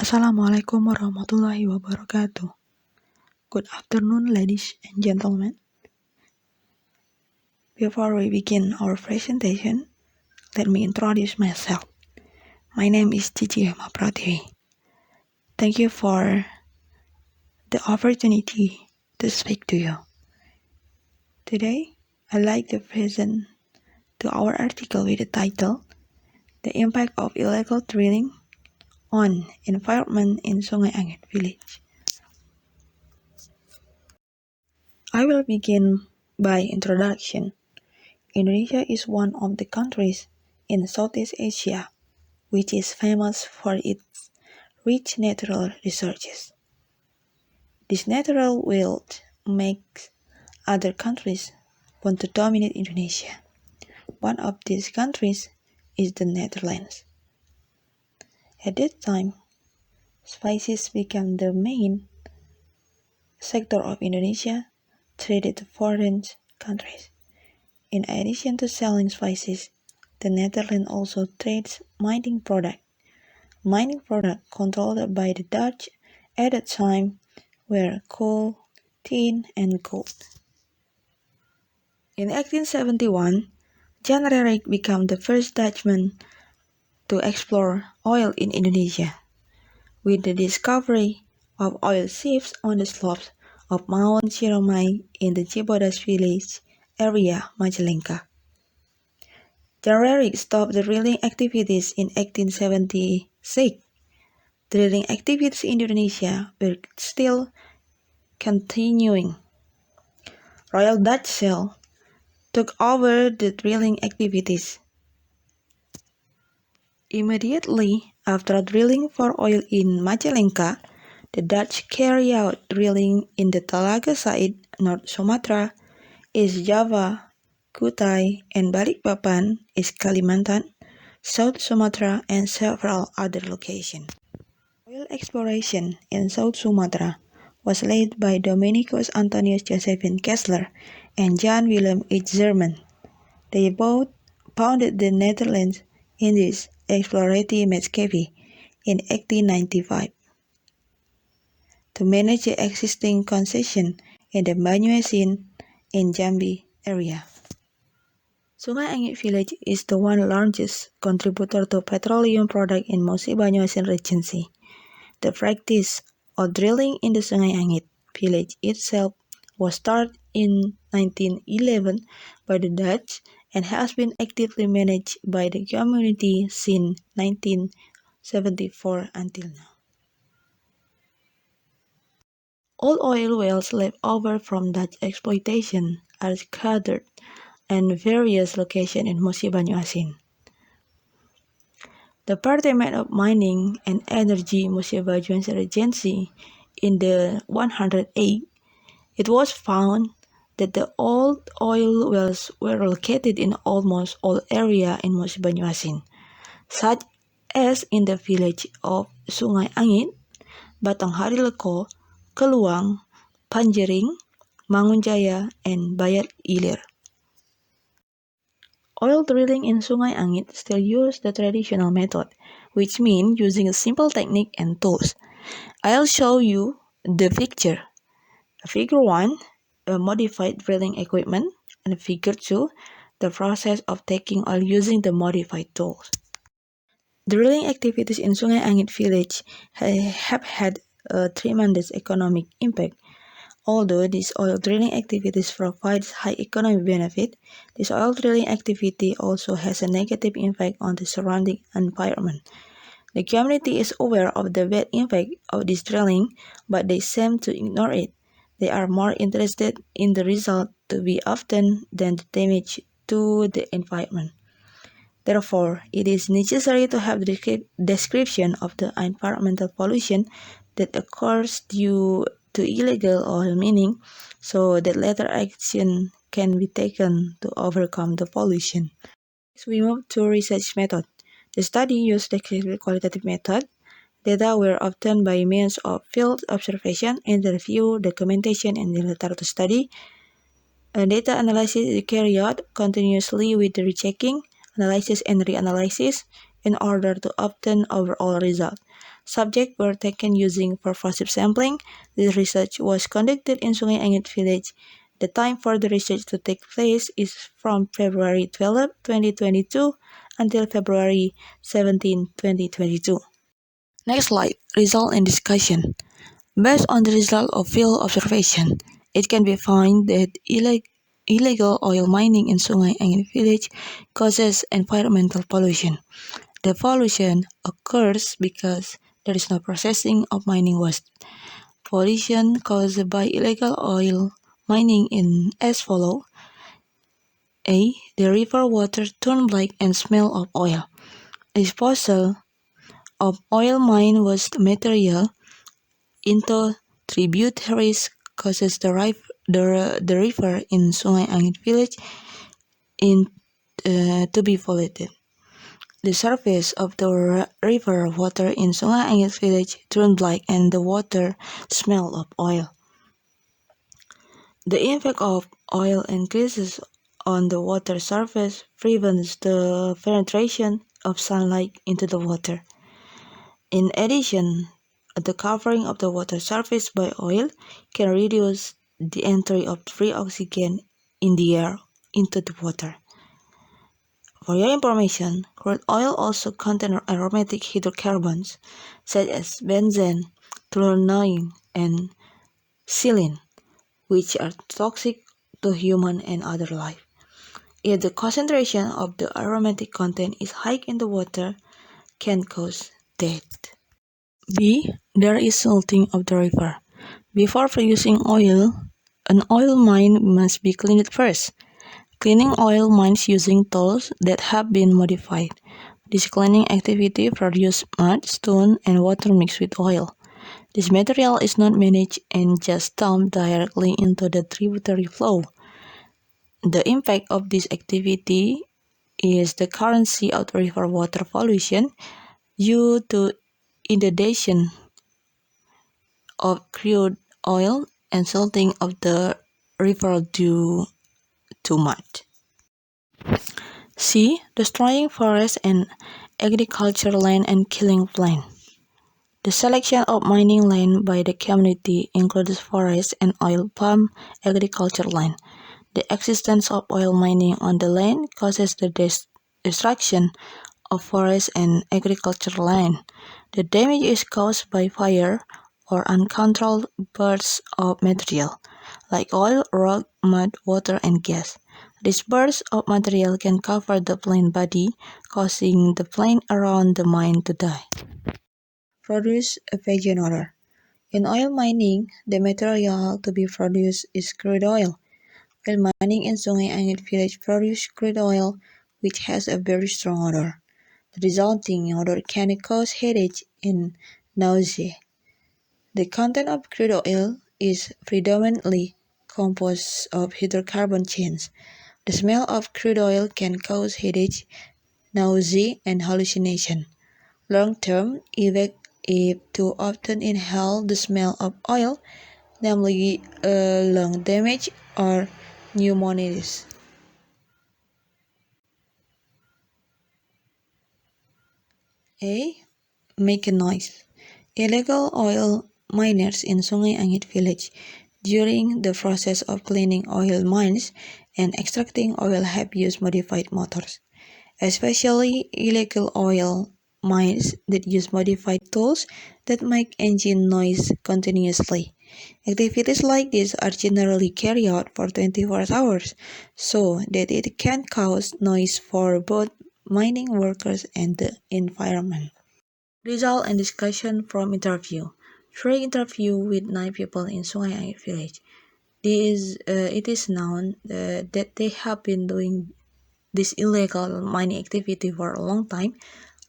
Assalamualaikum warahmatullahi wabarakatuh. Good afternoon, ladies and gentlemen. Before we begin our presentation, let me introduce myself. My name is Cici Hema Pratiwi. Thank you for the opportunity to speak to you. Today, I'd like to present to our article with the title, The Impact of Illegal Drilling on Environment in Sungai Angit Village. I will begin by introduction. Indonesia is one of the countries in Southeast Asia which is famous for its rich natural resources. This natural wealth makes other countries want to dominate Indonesia. One of these countries is the Netherlands. At that time, spices became the main sector of Indonesia traded to foreign countries. In addition to selling spices, the Netherlands also trades mining products. Mining products controlled by the Dutch at that time were coal, tin, and gold. In 1871, Jan Rerik became the first Dutchman to explore oil in Indonesia. With the discovery of oil shafts on the slopes of Mount Ciremai in the Cibodas village area, Majalengka. Jan Rerik stopped the drilling activities in 1876. Drilling activities in Indonesia were still continuing. Royal Dutch Shell took over the drilling activities. Immediately after drilling for oil in Majalengka, the Dutch carried out drilling in the Talaga Said, North Sumatra, East Java, Kutai, and Balikpapan, East Kalimantan, South Sumatra, and several other locations. Oil exploration in South Sumatra was led by Dominicus Antonius Josephine Kessler and Jan Willem H. Zerman. They both founded the Netherlands Indies Exploratory Maatschappij in 1895 to manage the existing concession in the Banyuasin in Jambi area. Sungai Angit village is the one largest contributor to petroleum product in Musi Banyuasin Regency. The practice of drilling in the Sungai Angit village itself was started in 1911 by the Dutch and has been actively managed by the community since 1974 until now. All oil wells left over from Dutch exploitation are scattered in various locations in Musi Banyuasin. Department of Mining and Energy Musi Banyuasin Regency in the 108, it was found that the old oil wells were located in almost all areas in Musi Banyuasin, such as in the village of Sungai Angit, Batanghari Leko, Keluang, Panjering, Mangunjaya, and Bayat Ilir. Oil drilling in Sungai Angit still use the traditional method, which means using a simple technique and tools. I'll show you the picture. Figure 1, a modified drilling equipment, and Figure 2, the process of taking oil using the modified tools. Drilling activities in Sungai Angit village have had a tremendous economic impact. Although these oil drilling activities provide high economic benefit, this oil drilling activity also has a negative impact on the surrounding environment. The community is aware of the bad impact of this drilling, but they seem to ignore it. They are more interested in the result to be often than the damage to the environment. Therefore, it is necessary to have the description of the environmental pollution that occurs due to illegal oil mining, so that later action can be taken to overcome the pollution. Next, we move to research method. The study used the qualitative method. Data were obtained by means of field observation, interview, documentation, and literature study. Data analysis is carried out continuously with the rechecking, analysis, and reanalysis in order to obtain overall result. Subjects were taken using pervasive sampling. This research was conducted in Sungai Angit village. The time for the research to take place is from February 12, 2022 until February 17, 2022. Next slide, result and discussion. Based on the result of field observation, it can be found that illegal oil mining in Sungai Angit village causes environmental pollution. The pollution occurs because there is no processing of mining waste. Pollution caused by illegal oil mining in as follows. A. The river water turn black and smell of oil. Disposal of oil mine waste material into tributaries causes the river in Sungai Angit village to be polluted. The surface of the river water in Sungai Angit village turned black and the water smelled of oil. The impact of oil increases on the water surface prevents the penetration of sunlight into the water. In addition, the covering of the water surface by oil can reduce the entry of free oxygen in the air into the water. For your information, crude oil also contains aromatic hydrocarbons such as benzene, toluene, and xylene, which are toxic to human and other life. If the concentration of the aromatic content is high in the water, can cause death. B. There is salting of the river. Before producing oil, an oil mine must be cleaned first. Cleaning oil mines using tools that have been modified. This cleaning activity produces mud, stone, and water mixed with oil. This material is not managed and just dumped directly into the tributary flow. The impact of this activity is the currency of river water pollution due to inundation of crude oil and salting of the river due to mud. C. Destroying forests and agriculture land and killing plant. The selection of mining land by the community includes forest and oil palm agriculture land. The existence of oil mining on the land causes the destruction of forest and agricultural land. The damage is caused by fire or uncontrolled bursts of material, like oil, rock, mud, water, and gas. These bursts of material can cover the plant body, causing the plant around the mine to die. Produce a vegan odor. In oil mining, the material to be produced is crude oil. Oil mining in Sungai Angit village produces crude oil, which has a very strong odor. The resulting odor can cause headache and nausea. The content of crude oil is predominantly composed of hydrocarbon chains. The smell of crude oil can cause headache, nausea, and hallucination. Long-term effects if too often inhale the smell of oil, namely lung damage or pneumonitis. A. Make a noise. Illegal oil miners in Sungai Angit village during the process of cleaning oil mines and extracting oil have used modified motors, especially illegal oil mines that use modified tools that make engine noise continuously. Activities like this are generally carried out for 24 hours, so that it can cause noise for both mining workers and the environment. Result and discussion from interview. Through interview with 9 people in Sungai Angit village, it is known that they have been doing this illegal mining activity for a long time,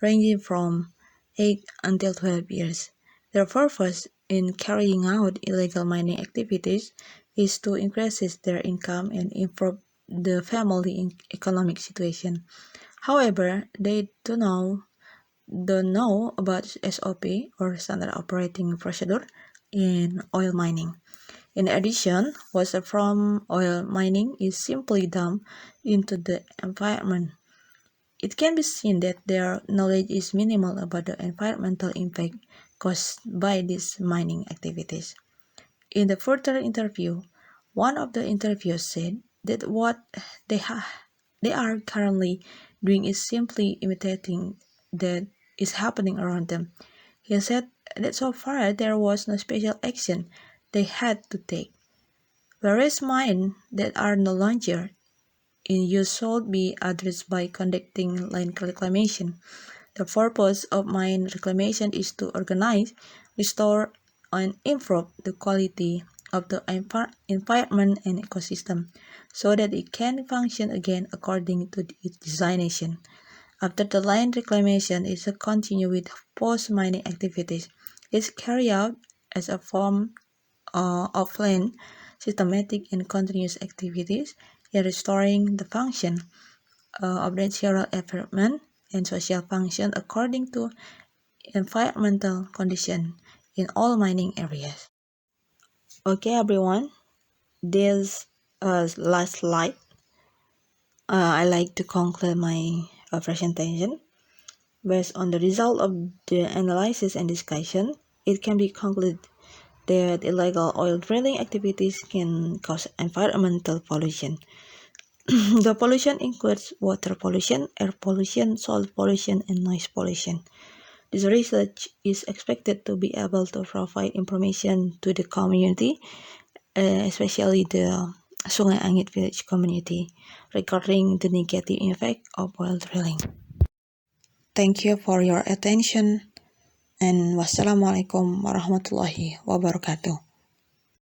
ranging from 8 until 12 years. Their purpose in carrying out illegal mining activities is to increase their income and improve the family economic situation. However, they don't know about SOP or standard operating procedure in oil mining. In addition, water from oil mining is simply dumped into the environment. It can be seen that their knowledge is minimal about the environmental impact caused by these mining activities. In the further interview, one of the interviewers said that what they, they are currently doing is simply imitating that is happening around them. He said that so far there was no special action they had to take, whereas mines that are no longer in use should be addressed by conducting land reclamation. The purpose of mine reclamation is to organize, restore, and improve the quality of the environment and ecosystem so that it can function again according to its designation. After the land reclamation is a continue with post-mining activities. It's carried out as a form of land systematic and continuous activities in restoring the function of natural environment and social function according to environmental conditions in all mining areas. Okay, everyone, this last slide. I like to conclude my presentation. Based on the result of the analysis and discussion, it can be concluded that illegal oil drilling activities can cause environmental pollution. The pollution includes water pollution, air pollution, soil pollution, and noise pollution. This research is expected to be able to provide information to the community, especially the Sungai Angit village community, regarding the negative effect of oil drilling. Thank you for your attention, and wassalamualaikum warahmatullahi wabarakatuh.